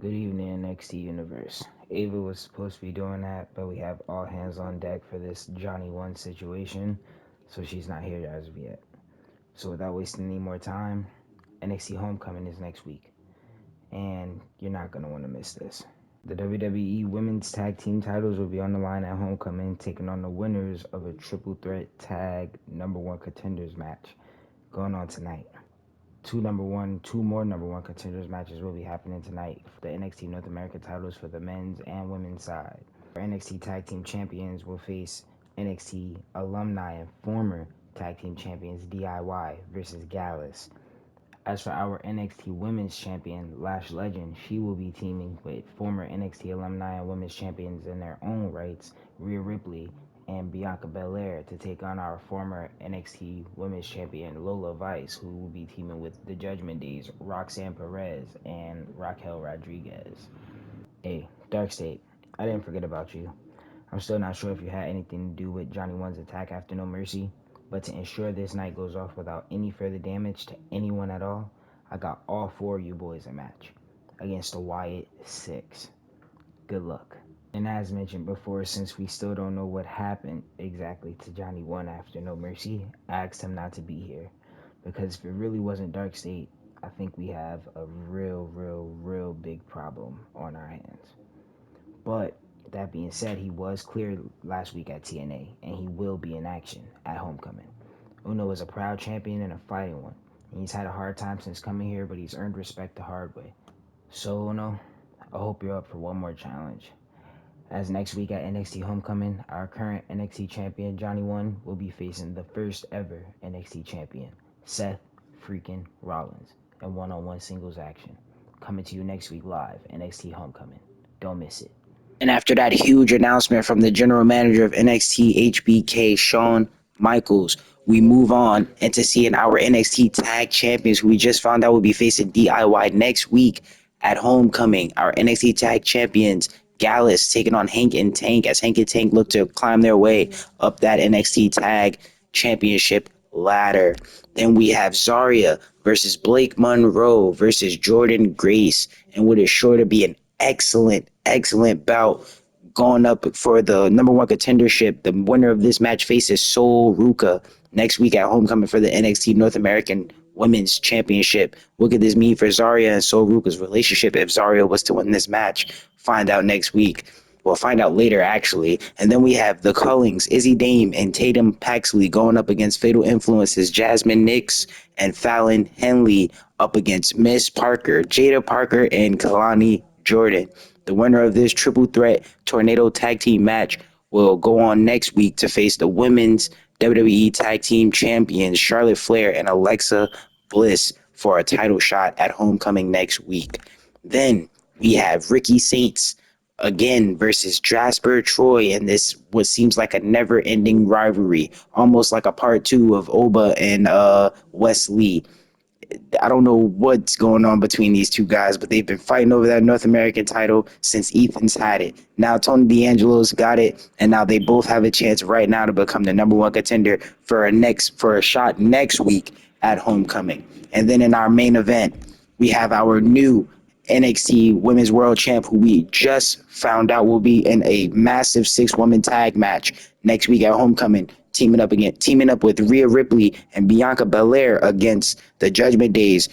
Good evening, NXT Universe. Ava was supposed to be doing that, but we have all hands on deck for this Jonny One situation, so she's not here as of yet. So without wasting any more time, NXT Homecoming is next week, and you're not going to want to miss this. The WWE Women's Tag Team titles will be on the line at Homecoming, taking on the winners of a triple threat tag number one contenders match going on tonight. Two more number one contenders matches will be happening tonight for the NXT North America titles for the men's and women's side. Our NXT Tag Team Champions will face NXT alumni and former Tag Team Champions DIY versus Gallus. As for our NXT Women's Champion, Lash Legend, she will be teaming with former NXT alumni and women's champions in their own rights, Rhea Ripley and Bianca Belair, to take on our former NXT Women's Champion, Lola Vice, who will be teaming with the Judgment Days, Roxanne Perez and Raquel Rodriguez. Hey, Dark State, I didn't forget about you. I'm still not sure if you had anything to do with Jonny One's attack after No Mercy, but to ensure this night goes off without any further damage to anyone at all, I got all four of you boys a match against the Wyatt Six. Good luck. And as mentioned before, since we still don't know what happened exactly to Jonny One after No Mercy, I asked him not to be here. Because if it really wasn't Dark State, I think we have a real big problem on our hands. But that being said, he was cleared last week at TNA, and he will be in action at Homecoming. Uno is a proud champion and a fighting one. And he's had a hard time since coming here, but he's earned respect the hard way. So, Uno, I hope you're up for one more challenge. As next week at NXT Homecoming, our current NXT champion, Jonny One, will be facing the first ever NXT champion, Seth freaking Rollins, in one-on-one singles action. Coming to you next week live, NXT Homecoming. Don't miss it. And after that huge announcement from the general manager of NXT HBK, Shawn Michaels, we move on into seeing our NXT tag champions who we just found out will be facing DIY next week at Homecoming. Our NXT tag champions, Gallus, taking on Hank and Tank as Hank and Tank look to climb their way up that NXT tag championship ladder. Then we have Zarya versus Blake Monroe versus Jordan Grace, and what is sure to be an excellent bout going up for the number one contendership. The winner of this match faces Sol Ruka next week at Homecoming for the NXT North American Women's Championship. What could this mean for Zarya and Sol Ruka's relationship if Zarya was to win this match? Find out next week. We'll find out later, actually. And then we have the Cullings, Izzy Dame, and Tatum Paxley going up against Fatal Influences, Jasmine Nix and Fallon Henley up against Miss Parker, Jada Parker, and Kalani Jordan. The winner of this triple threat tornado tag team match will go on next week to face the women's WWE tag team champions, Charlotte Flair and Alexa Bliss, for a title shot at Homecoming next week. Then we have Ricky Saints again versus Jasper Troy in this what seems like a never-ending rivalry, almost like a part two of Oba and Wesley. I don't know what's going on between these two guys, but they've been fighting over that North American title since Ethan's had it. Now Tony D'Angelo's got it, and now they both have a chance right now to become the number one contender for a shot next week at Homecoming. And then in our main event, we have our new NXT Women's World Champ, who we just found out will be in a massive 6-woman tag match next week at Homecoming, teaming up with Rhea Ripley and Bianca Belair against the Judgment Days,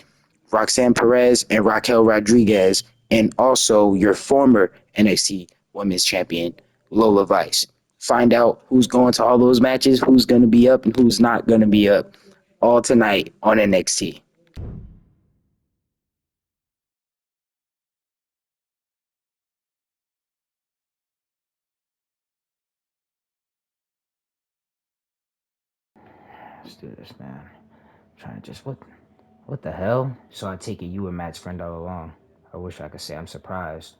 Roxanne Perez and Raquel Rodriguez, and also your former NXT Women's Champion, Lola Vice. Find out who's going to all those matches, who's going to be up, and who's not going to be up, all tonight on NXT. Let's do this, man. Trying to just what the hell? So I take it you were Matt's friend all along. I wish I could say I'm surprised,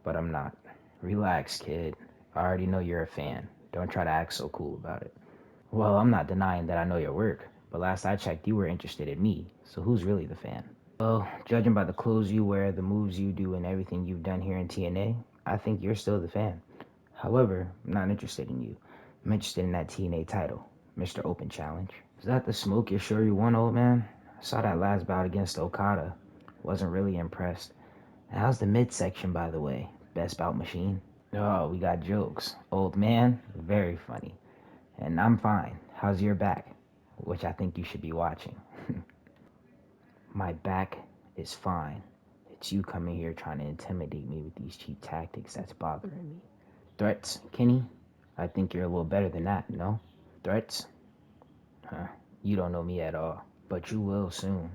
but I'm not. Relax, kid. I already know you're a fan. Don't try to act so cool about it. Well, I'm not denying that I know your work, but last I checked, you were interested in me. So who's really the fan? Well, judging by the clothes you wear, the moves you do, and everything you've done here in TNA, I think you're still the fan. However, I'm not interested in you. I'm interested in that TNA title, Mr. Open Challenge. Is that the smoke you're sure you want, old man? I saw that last bout against Okada. Wasn't really impressed. How's the midsection, by the way? Best bout machine? Oh, we got jokes. Old man, very funny. And I'm fine. How's your back? Which I think you should be watching. My back is fine. It's you coming here trying to intimidate me with these cheap tactics that's bothering me. Threats, Kenny? I think you're a little better than that, no? Threats? Huh. You don't know me at all. But you will soon.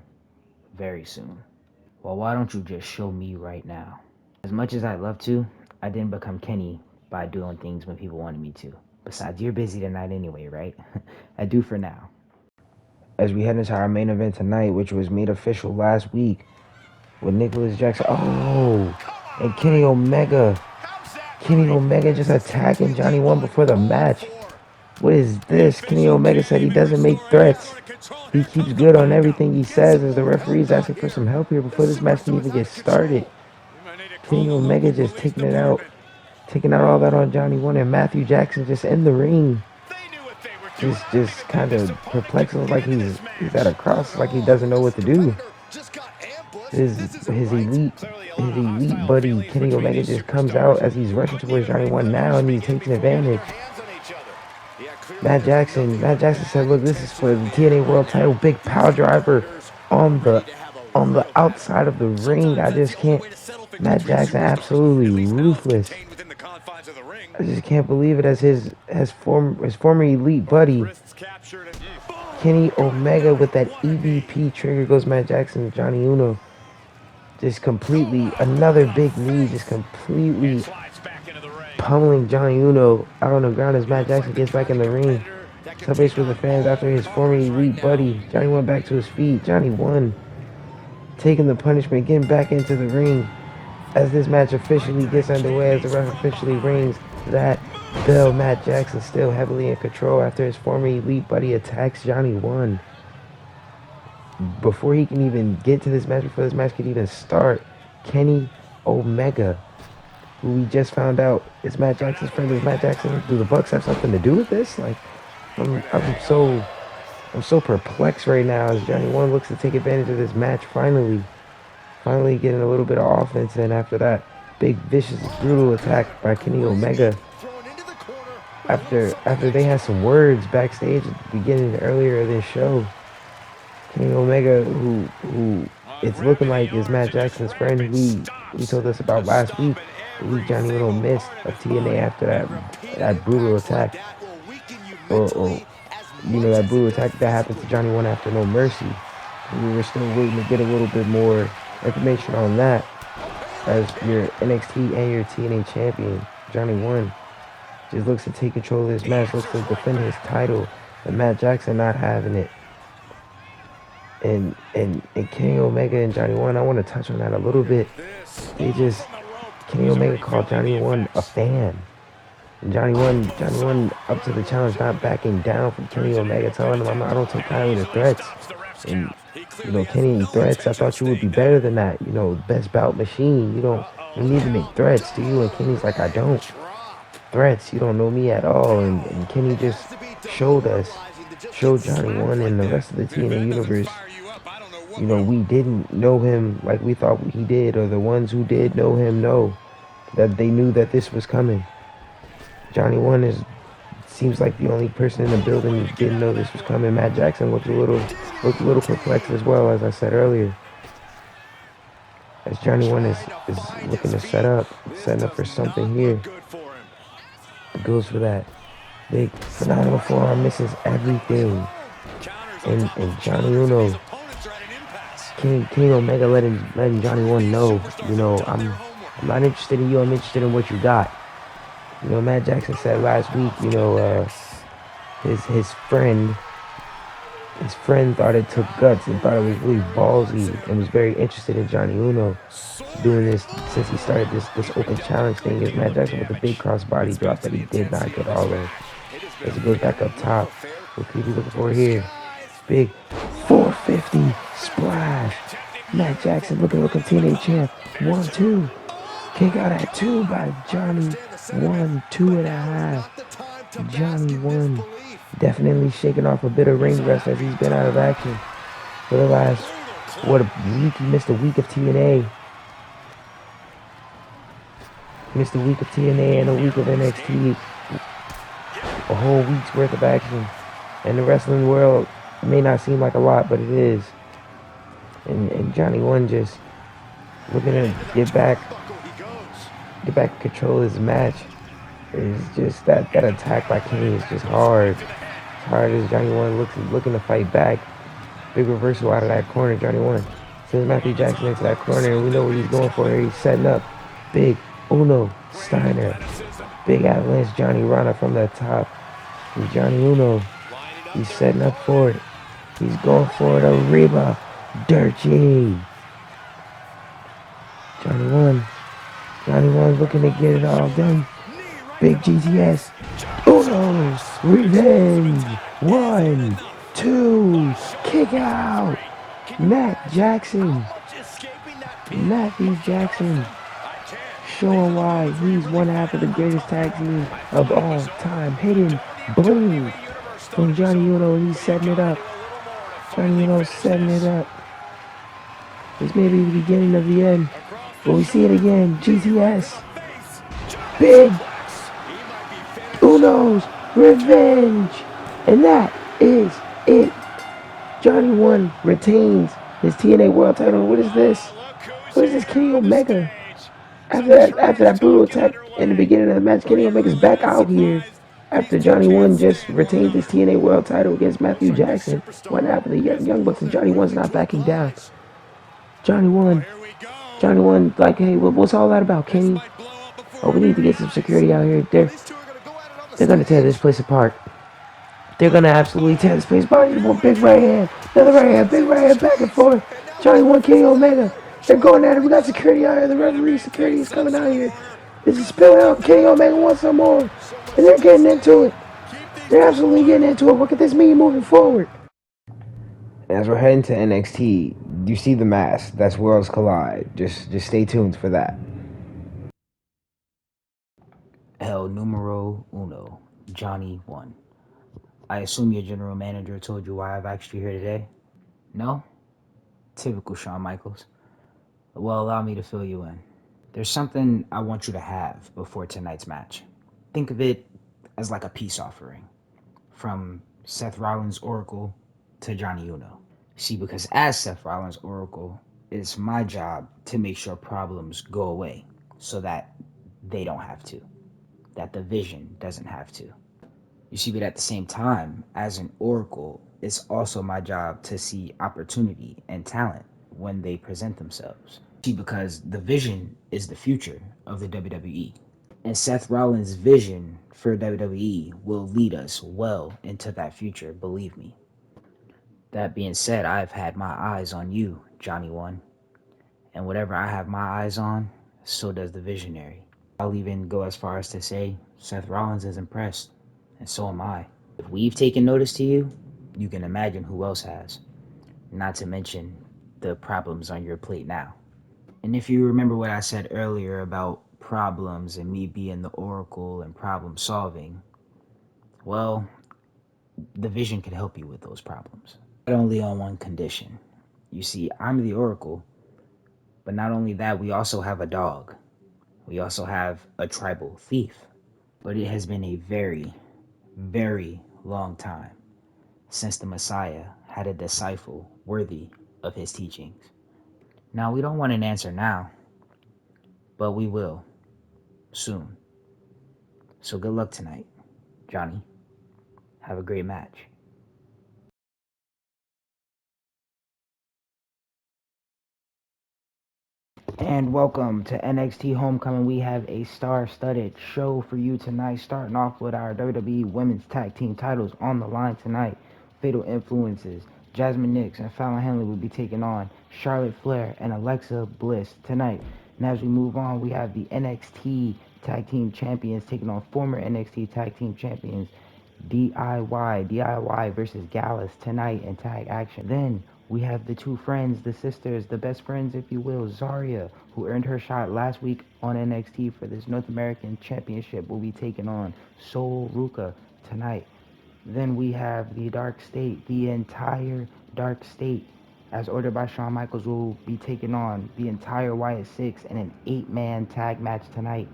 Very soon. Well, why don't you just show me right now? As much as I'd love to, I didn't become Kenny by doing things when people wanted me to. Besides, you're busy tonight anyway, right? I do for now. As we head into our main event tonight, which was made official last week with Nicholas Jackson. Oh, and Kenny Omega. Kenny Omega just attacking Jonny One before the match. What is this? Kenny Omega said he doesn't make threats. He keeps good on everything he says as the referee's asking for some help here before this match can even get started. Kenny Omega just taking out all that on Jonny One, and Matthew Jackson just in the ring. Just kind of perplexed, like he's at a cross, like he doesn't know what to do. His elite buddy Kenny Omega just comes out as he's rushing towards Jonny One now, and he's taking advantage. Matt Jackson said, "Look, this is for the TNA World Title, big power driver on the outside of the ring. I just can't." Matt Jackson absolutely ruthless. I just can't believe it as his former elite buddy Kenny Omega with that EVP trigger goes Matt Jackson and Johnny Uno. Just completely, another big knee, just completely pummeling Johnny Uno out on the ground as Matt Jackson gets back in the ring. Celebrates with the fans after his former elite buddy. Johnny One back to his feet. Johnny One taking the punishment, getting back into the ring as this match officially gets underway, as the ref officially rings that bell. Matt Jackson still heavily in control after his former elite buddy attacks Johnny One. Before he can even get to this match, before this match could even start, Kenny Omega, who we just found out is Matt Jackson's friend, is Matt Jackson, do the Bucks have something to do with this? Like, I'm so perplexed right now as Johnny One looks to take advantage of this match finally getting a little bit of offense in after that big, vicious, brutal attack by Kenny Omega. After they had some words backstage at the beginning earlier of this show, Kenny Omega, who it's looking like is Matt Jackson's friend, who he told us about last week, the week Johnny Uno missed of TNA after that brutal attack, or that brutal attack that happened to Johnny One after No Mercy. And we were still waiting to get a little bit more information on that, as your NXT and your TNA champion Johnny One just looks to take control of this match, looks to defend his title, and Matt Jackson not having it. And Kenny Omega and Johnny One, I want to touch on that a little bit. Kenny Omega called Johnny One a fan. And Johnny One up to the challenge, not backing down from Kenny Omega, telling him, I don't take kindly to threats. And, Kenny, threats, I thought you would be better than that. Best bout machine. You don't need to make threats, do you? And Kenny's like, I don't. Threats, you don't know me at all. And Kenny just showed Johnny One and the rest of the TNA universe, we didn't know him like we thought he did, or the ones who did know him know that they knew that this was coming. Johnny One seems like the only person in the building who didn't know this was coming. Matt Jackson looked a little perplexed as well, as I said earlier, as Johnny One is looking to setting up for something here. It goes for that big phenomenal forearm, misses everything, and Johnny Uno, Kenny Omega letting Johnny One know, I'm not interested in you, I'm interested in what you got. Matt Jackson said last week, his friend thought it took guts and thought it was really ballsy, and was very interested in Johnny Uno doing this since he started this open challenge thing. Is Matt Jackson with a big crossbody drop that he did not get all of. As he goes back up top, what could he be looking for here? Big 450 splash. Matt Jackson looking TNA champ. 1-2. Kick out at 2 by Johnny One. 2.5. Johnny One definitely shaking off a bit of ring rust as he's been out of action for the last, a week. He missed a week of TNA. Missed a week of TNA and a week of NXT. A whole week's worth of action. And the wrestling world may not seem like a lot, but it is. And Jonny One just looking to get back in control of his match. It's just that attack by Kenny is just hard. As hard as Jonny One looking to fight back. Big reversal out of that corner, Jonny One. Sends Matthew Jackson into that corner, and we know what he's going for here. He's setting up. Big Uno Steiner. Big avalanche Johnny Rana from the top. And Johnny Uno, he's setting up for it. He's going for it. Arriba. Dirty. Johnny One's looking to get it all done. Big GTS. Uno's revenge. 1, 2, kick out. Matthew Jackson, showing why he's one half of the greatest tag team of all time. Hidden boom from Johnny Uno. He's setting it up. Johnny Uno's setting it up. This may be the beginning of the end, but we see it again. GTS. Big Uno's revenge. And that is it. Johnny One retains his TNA World Title. What is this? What is this, Kenny Omega? After that brutal attack in the beginning of the match, Kenny Omega's back out here. After Johnny One just retained his TNA World Title against Matthew Jackson, one half of the Young Bucks, and Johnny One's not backing down. Johnny One, like, hey, what's all that about, Kenny? Oh, we need to get some security out here. They're gonna tear this place apart. They're gonna absolutely tear this place apart. One big right hand, another right hand, big right hand, back and forth. Johnny One, Kenny Omega. They're going at it. We got security out here. The referee security is coming out here. This is spilling out. Kenny Omega wants some more. And they're getting into it. They're absolutely getting into it. What could this mean moving forward? As we're heading to NXT, you see the mask. That's Worlds Collide. Just stay tuned for that. El numero uno, Jonny One. I assume your general manager told you why I've asked you here today? No? Typical Shawn Michaels. Well, allow me to fill you in. There's something I want you to have before tonight's match. Think of it as like a peace offering. From Seth Rollins' Oracle to Johnny Uno. See, because as Seth Rollins' Oracle, it's my job to make sure problems go away so that they don't have to. That the vision doesn't have to. You see, but at the same time, as an Oracle, it's also my job to see opportunity and talent when they present themselves. See, because the vision is the future of the WWE. And Seth Rollins' vision for WWE will lead us well into that future, believe me. That being said, I've had my eyes on you, Jonny One. And whatever I have my eyes on, so does the visionary. I'll even go as far as to say Seth Rollins is impressed, and so am I. If we've taken notice to you, you can imagine who else has. Not to mention the problems on your plate now. And if you remember what I said earlier about problems and me being the oracle and problem solving, well, the vision can help you with those problems. But only on one condition. You see, I'm the oracle, but not only that, we also have a dog. We also have a tribal thief. But it has been a very, very long time since the Messiah had a disciple worthy of his teachings. Now, we don't want an answer now, but we will soon. So good luck tonight, Johnny. Have a great match. And welcome to NXT Homecoming. We have a star-studded show for you tonight, starting off with our WWE Women's Tag Team titles on the line tonight. Fatal Influences, Jasmine Nix and Fallon Henley will be taking on Charlotte Flair and Alexa Bliss tonight. And as we move on, we have the NXT Tag Team Champions taking on former NXT Tag Team Champions DIY versus Gallus tonight in tag action. Then we have the two friends, the sisters, the best friends, if you will, Zarya, who earned her shot last week on NXT for this North American Championship, will be taking on Sol Ruka tonight. Then we have the Dark State, the entire Dark State, as ordered by Shawn Michaels, will be taking on the entire Wyatt Six in an 8-man tag match tonight.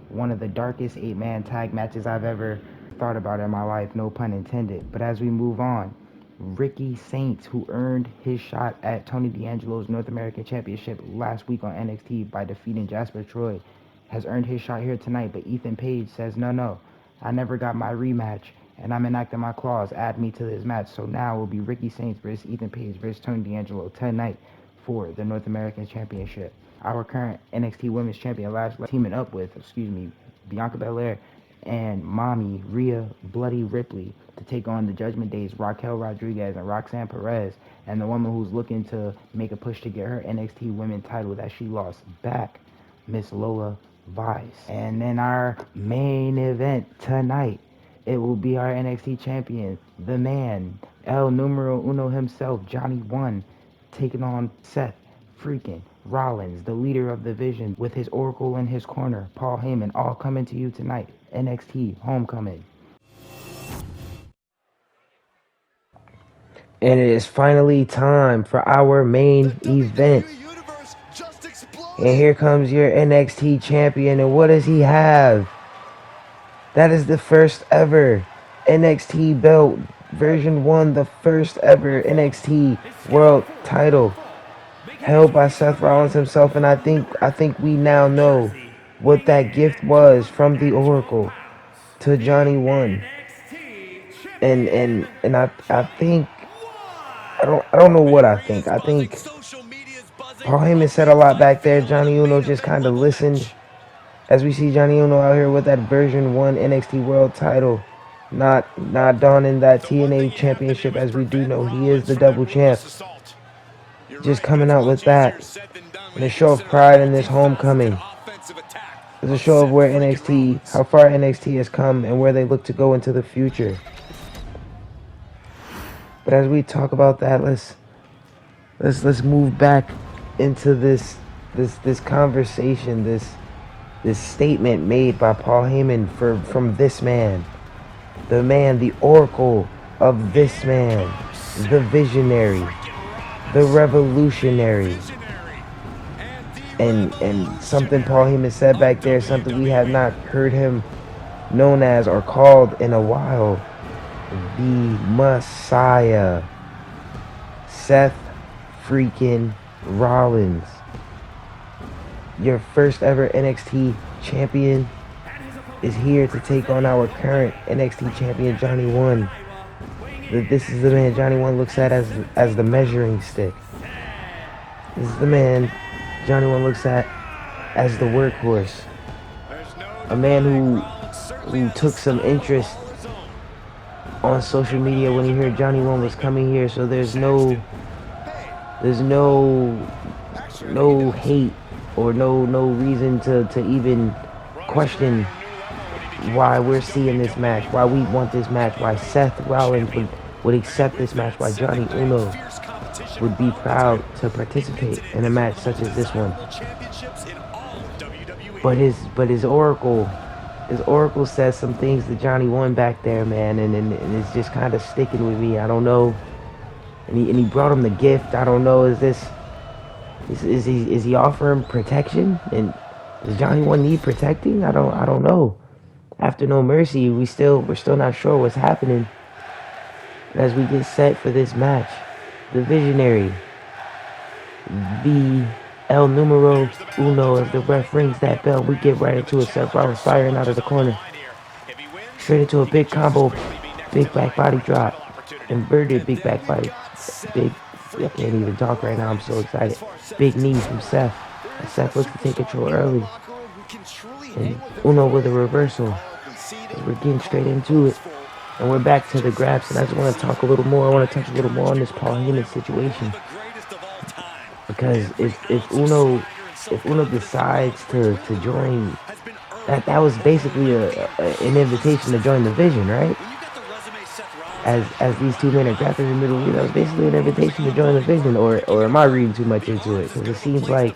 one of the darkest 8-man tag matches I've ever thought about in my life, no pun intended. But as we move on, Ricky Saints, who earned his shot at Tony D'Angelo's North American Championship last week on NXT by defeating Jasper Troy, has earned his shot here tonight. But Ethan Page says, no, I never got my rematch, and I'm enacting my clause. Add me to this match. So now it will be Ricky Saints versus Ethan Page versus Tony D'Angelo tonight for the North American Championship. Our current NXT Women's Champion Lashley teaming up with, Bianca Belair and Mommy Rhea Bloody Ripley to take on the Judgment Day's Raquel Rodriguez and Roxanne Perez, and the woman who's looking to make a push to get her NXT Women's title that she lost back, Miss Lola Vice. And then our main event tonight, it will be our NXT champion, the man, El Numero Uno himself, Jonny One, taking on Seth freaking Rollins, the leader of the Vision, with his Oracle in his corner, Paul Heyman, all coming to you tonight. NXT Homecoming. And it is finally time for our main event. And here comes your NXT champion. And what does he have? That is the first ever NXT belt, version 1, the first ever NXT world title, held by Seth Rollins himself. And I think we now know what that gift was from the Oracle to Jonny One. And I think I don't know what I think. I think Paul Heyman said a lot back there. Jonny Uno just kind of listened. As we see Jonny Uno out here with that version 1 NXT world title, not donning that TNA championship, as we do know he is the double champ. Just coming out with that, and a show of pride in this homecoming. It's a show of where NXT, how far NXT has come, and where they look to go into the future. But as we talk about that, let's move back into this conversation, this statement made by Paul Heyman from this man, the Oracle of this man, the visionary, the revolutionary. And something Paul Heyman said back there, something we have not heard him known as or called in a while, the Messiah, Seth freaking Rollins, your first ever NXT champion, is here to take on our current NXT champion, Jonny One. This is the man Jonny One looks at as the measuring stick. This is the man Jonny One looks at as the workhorse. A man who took some interest on social media when he heard Jonny One was coming here, so there's no hate or no reason to even question why we're seeing this match, why we want this match, why Seth Rollins would accept this match, why Jonny Uno would be proud to participate in a match such as this one. But his Oracle says some things to Jonny One back there, man, and it's just kind of sticking with me. I don't know. And he brought him the gift. I don't know. Is he offering protection? And does Jonny One need protecting? I don't know. After No Mercy, we're still not sure what's happening. As we get set for this match, the visionary, the El Numero Uno, as the ref rings that bell, we get right into it. Seth Rollins firing out of the corner, straight into a big combo, big back body drop, inverted big back body, I can't even talk right now, I'm so excited. Big knee from Seth. And Seth looks to take control early. And Uno with a reversal. We're getting straight into it. And we're back to the grabs. And I just want to talk a little more. I want to touch a little more on this Paul Heyman situation. Because if Uno decides to join, that was basically an invitation to join the Vision, right? As these two men are grappling in the middle, that was basically an invitation to join the Vision, or am I reading too much into it? Because it seems like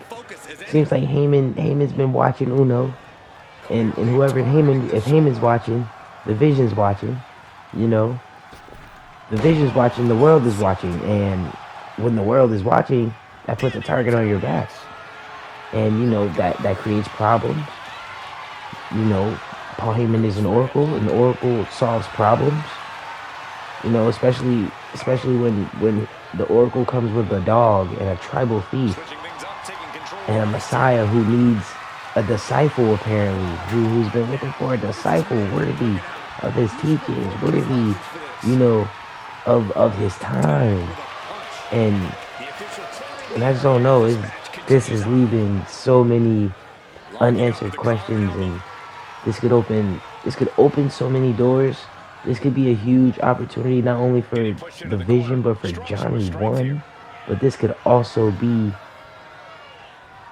Heyman's been watching Uno, and whoever if Heyman's watching, the Vision's watching, the Vision's watching, the world is watching, and when the world is watching, that puts a target on your back, and that creates problems. you know, Paul Heyman is an oracle, and Oracle solves problems. You know, especially when the Oracle comes with a dog and a tribal thief and a Messiah who needs a disciple apparently, who's been looking for a disciple worthy of his teachings, worthy, you know, of his time. And I just don't know. This is leaving so many unanswered questions, and this could open so many doors. This could be a huge opportunity not only for the vision but for Johnny One. But this could also be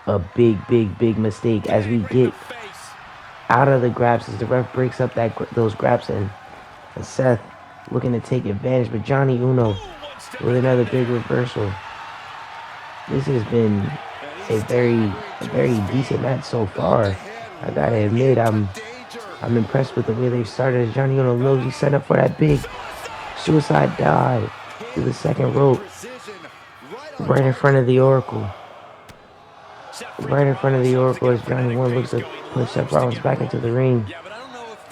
a big mistake as we get out of the grabs as the ref breaks up those grabs, and Seth looking to take advantage, but Johnny Uno with another big reversal. This has been a very decent match so far. I gotta admit, I'm impressed with the way they've started. Johnny Uno knows he's set up for that big suicide dive to the second rope, right in front of the Oracle. Right in front of the Oracle as Johnny One looks to push Seth Rollins back into the ring.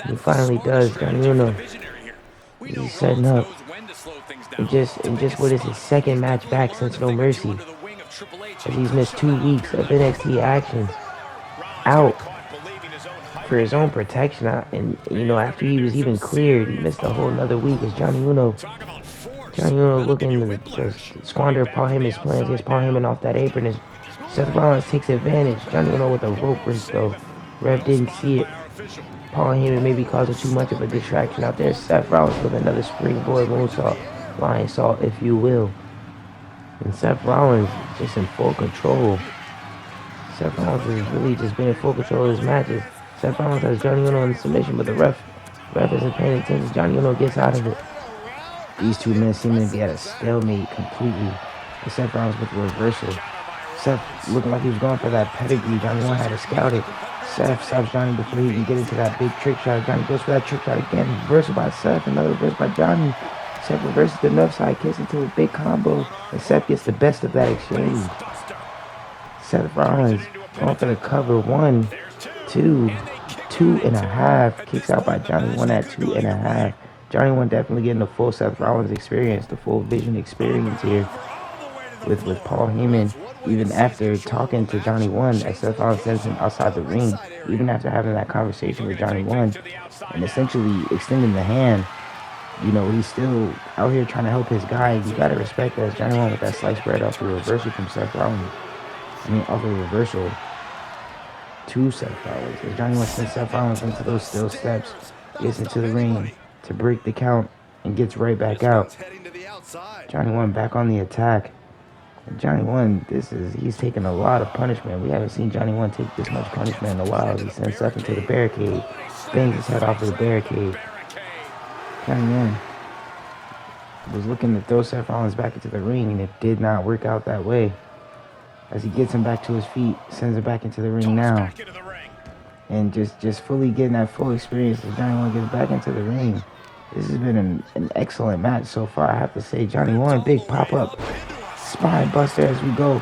He finally does. Johnny Uno, he's setting up. And just what is his second match back since No Mercy, as he's missed 2 weeks of NXT action out for his own protection. And you know, after he was even cleared, he missed a whole another week as Johnny Uno looking to squander Paul Heyman's plans, gets Paul Heyman off that apron as Seth Rollins takes advantage. Johnny Uno with a rope break though. Rev didn't see it. Paul Heyman maybe causing too much of a distraction out there. Seth Rollins with another springboard moonsault, lion salt if you will. And Seth Rollins just in full control. Seth Rollins has really just been in full control of his matches. Seth Rollins has Johnny Uno in submission, but the ref isn't paying attention. Johnny Uno gets out of it. These two men seem to be at a stalemate completely. And Seth Rollins with the reversal. Seth looking like he was going for that pedigree. Johnny One had to scout it. Seth stops Johnny before he can get into that big trick shot. Johnny goes for that trick shot again. Reversal by Seth. Another reversal by Johnny. Seth reverses the left side, kicks into a big combo, and Seth gets the best of that exchange. Seth Rollins going for the cover. 1, 2, 2.5. Kicks out by Johnny One at 2.5. Johnny One definitely getting the full Seth Rollins experience, the full vision experience here with Paul Heyman. Even after talking to Johnny One, as Seth Rollins sends him outside the ring, even after having that conversation with Johnny One and essentially extending the hand, you know, he's still out here trying to help his guy. You gotta respect that. Johnny One with that sliced bread off the reversal from Seth Rollins. Off the reversal to Seth Rollins. As Johnny One sends Seth Rollins into those steel steps, gets into the ring to break the count, and gets right back out. Johnny One back on the attack. Johnny One, he's taking a lot of punishment. We haven't seen Johnny One take this much punishment in a while. He sends Seth into the barricade, bangs his head off of the barricade. Johnny One was looking to throw Seth Rollins back into the ring, and it did not work out that way. As he gets him back to his feet, sends him back into the ring now. And just fully getting that full experience as Johnny One gets back into the ring. This has been an excellent match so far, I have to say. Johnny One, big pop-up spine buster as we go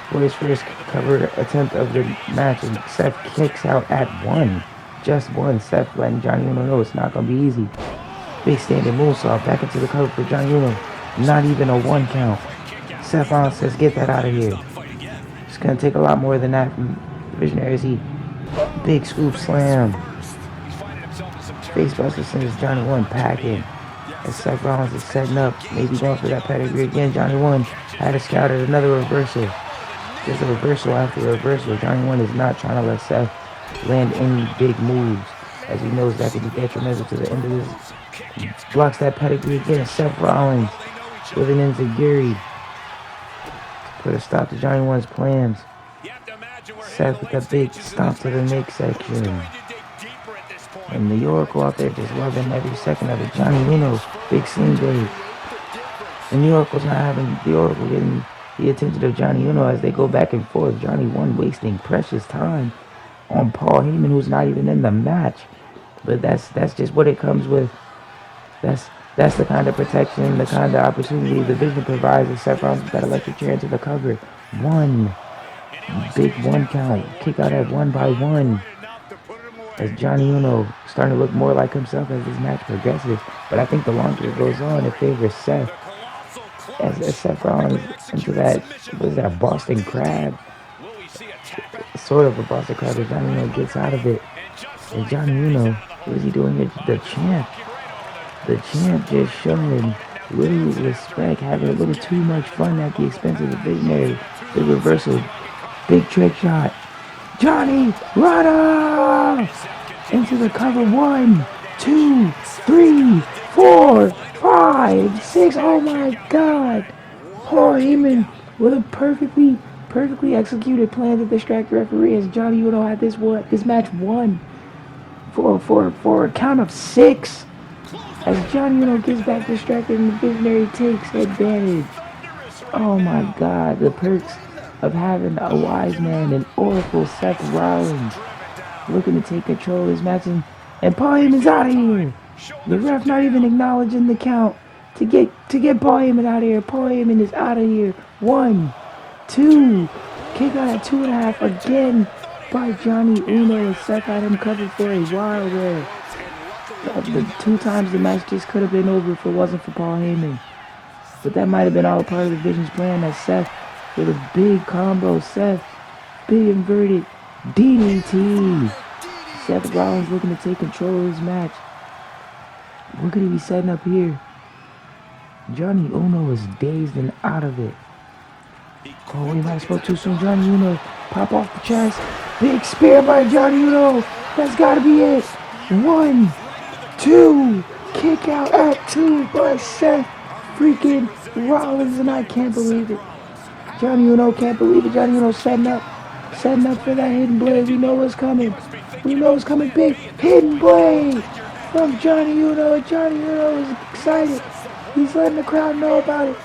for his first cover attempt of the match, and Seth kicks out at 1. Just 1. Seth letting Johnny Uno know it's not going to be easy. Big standing moonsault back into the cover for Johnny Uno. Not even a 1 count. Seth Rollins says, get that out of here. It's going to take a lot more than that from the Visionary as he big scoop slam. Facebuster sends Johnny One packing. As Seth Rollins is setting up, maybe going for that pedigree again. Johnny One had a scout at another reversal. Just a reversal after a reversal. Johnny One is not trying to let Seth land any big moves, as he knows that could be detrimental to the end of this. Blocks that pedigree again. Seth Rollins with an enziguri. Put a stop to Johnny One's plans. Seth with a big stomp to the neck section. And the Oracle out there just loving every second of it. Johnny Uno, big sling blade. And the Oracle's not having the Oracle getting the attention of Johnny Uno as they go back and forth. Johnny One wasting precious time on Paul Heyman, who's not even in the match. But that's just what it comes with. That's the kind of protection, the kind of opportunity the Vision provides. Seth Rollins with that electric chair into the cover. 1. Big 1 count. Kick out at 1 by 1. as Johnny Uno starting to look more like himself as this match progresses. But I think the longer it goes on, it favors Seth. As Seth Rollins into that, what is that, a Boston Crab? Sort of a Boston Crab, but Johnny Uno gets out of it. And Johnny Uno, what is he doing here? The champ. The champ just showing little respect, having a little too much fun at the expense of the visionary. The reversal. Big trick shot. Johnny, run into the cover. 1, 2, 3, 4, 5, 6. Oh my God! Paul Heyman with a perfectly executed plan to distract the referee as Johnny Uno had this match won for a count of 6. As Johnny Uno gets back distracted and the visionary takes advantage. Oh my God, the perks of having a wise man and oracle Seth Rollins looking to take control of this match, and Paul Heyman's out of here. The ref not even acknowledging the count to get Paul Heyman out of here. Paul Heyman is out of here. 1, 2, kick out at 2.5 again by Johnny Uno, and Seth had him covered for a while there. The 2 times the match just could have been over if it wasn't for Paul Heyman. But that might have been all part of the Vision's plan, that Seth with a big combo. Seth, big inverted DDT. Seth Rollins looking to take control of his match. What could he be setting up here? Johnny Uno is dazed and out of it. Oh, we might have spoke too soon. Johnny Uno pop off the chest. Big spear by Johnny Uno. That's got to be it. 1, 2. Kick out at 2 by Seth freaking Rollins, and I can't believe it. Johnny Uno can't believe it. Johnny Uno setting up for that hidden blade. We know what's coming. We know it's coming big. Hidden blade from Johnny Uno. Johnny Uno is excited. He's letting the crowd know about it.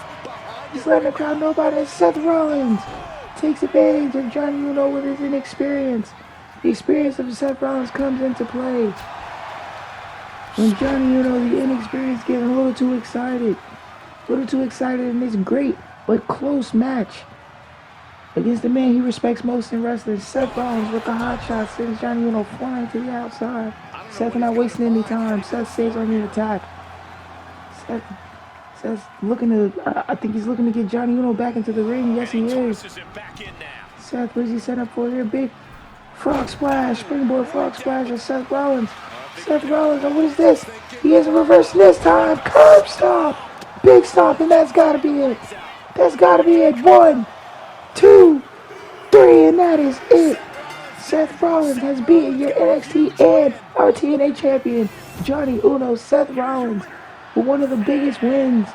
And Seth Rollins takes advantage of Johnny Uno with his inexperience. The experience of Seth Rollins comes into play when Johnny Uno, the inexperienced, getting a little too excited. In this great but close match against the man he respects most in wrestling. Seth Rollins with the hot shot sends Johnny Uno flying to the outside. Seth not wasting any time. Seth stays on the attack. Seth's looking to, I think he's looking to get Johnny Uno back into the ring. Yes, he is. Seth, what is he set up for here? Big frog splash, springboard frog splash of Seth Rollins. Oh, what is this? He has a reverse this time. Curb stomp. Big stomp, and that's got to be it. 1, 2, 3, and that is it. Seth Rollins has beaten your NXT and our TNA champion, Johnny Uno. Seth Rollins with one of the biggest wins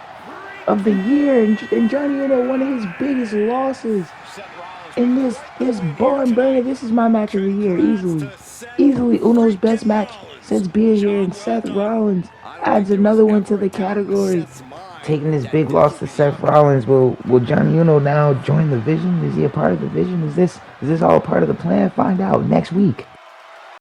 of the year, and Johnny Uno one of his biggest losses in this barn burner. This is my match of the year, easily Uno's best match since being here, and Seth Rollins adds another one to the category. Taking this big loss to Seth Rollins, will Johnny Uno now join the Vision? Is he a part of the Vision? Is this all part of the plan? Find out next week.